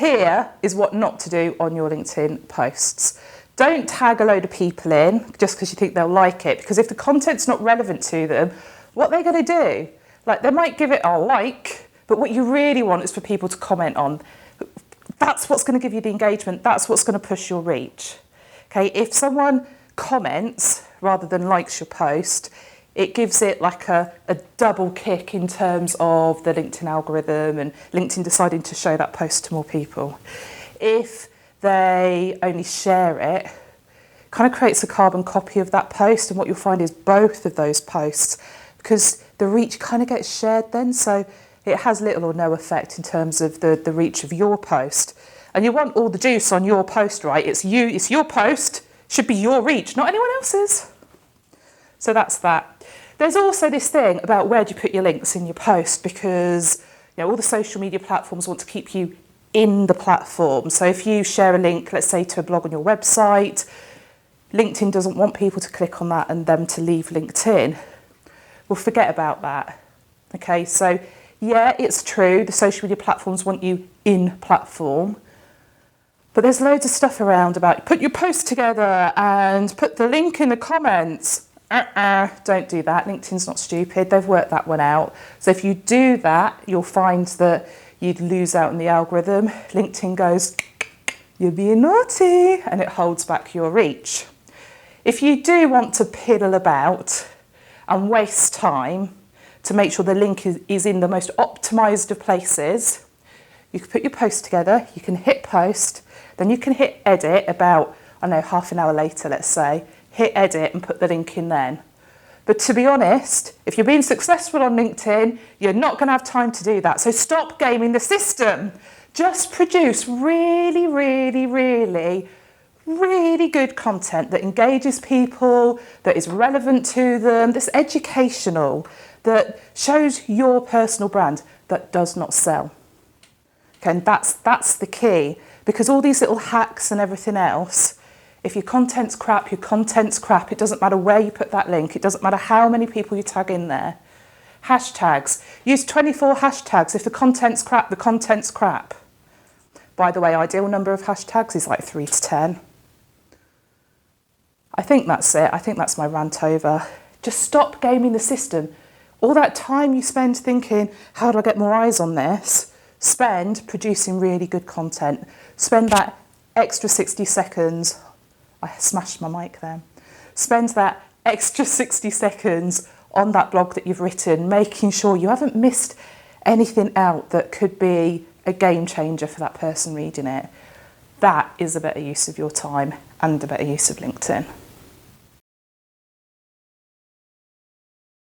Here is what not to do on your LinkedIn posts. Don't tag a load of people in just because you think they'll like it, because if the content's not relevant to them, what are they going to do? Like, they might give it a like, but what you really want is for people to comment on. That's what's going to give you the engagement. That's what's going to push your reach. Okay, if someone comments rather than likes your post, it gives it like a double kick in terms of the LinkedIn algorithm and LinkedIn deciding to show that post to more people. If they only share it, kind of creates a carbon copy of that post, and what you'll find is both of those posts, because the reach kind of gets shared then, so it has little or no effect in terms of the reach of your post. And you want all the juice on your post, right? It's your post, should be your reach, not anyone else's. So that's that. There's also this thing about where do you put your links in your post, because all the social media platforms want to keep you in the platform. So if you share a link, let's say to a blog on your website, LinkedIn doesn't want people to click on that and them to leave LinkedIn. Well, forget about that. Okay, so yeah, it's true, the social media platforms want you in platform, but there's loads of stuff around about put your post together and put the link in the comments. Don't do that. LinkedIn's not stupid. They've worked that one out. So if you do that, you'll find that you'd lose out in the algorithm. LinkedIn goes, you're being naughty, and it holds back your reach. If you do want to piddle about and waste time to make sure the link is in the most optimised of places, you can put your post together, you can hit post, then you can hit edit about, half an hour later, let's say, hit edit and put the link in then. But to be honest, if you're being successful on LinkedIn, you're not going to have time to do that. So stop gaming the system. Just produce really, really, really, really good content that engages people, that is relevant to them, that's educational, that shows your personal brand, that does not sell. Okay, and that's the key, because all these little hacks and everything else, if your content's crap, your content's crap. It doesn't matter where you put that link. It doesn't matter how many people you tag in there. Hashtags. Use 24 hashtags. If the content's crap, the content's crap. By the way, ideal number of hashtags is like 3 to 10. I think that's it. I think that's my rant over. Just stop gaming the system. All that time you spend thinking, how do I get more eyes on this? Spend producing really good content. Spend that extra 60 seconds. I smashed my mic there. Spend that extra 60 seconds on that blog that you've written, making sure you haven't missed anything out that could be a game changer for that person reading it. That is a better use of your time and a better use of LinkedIn.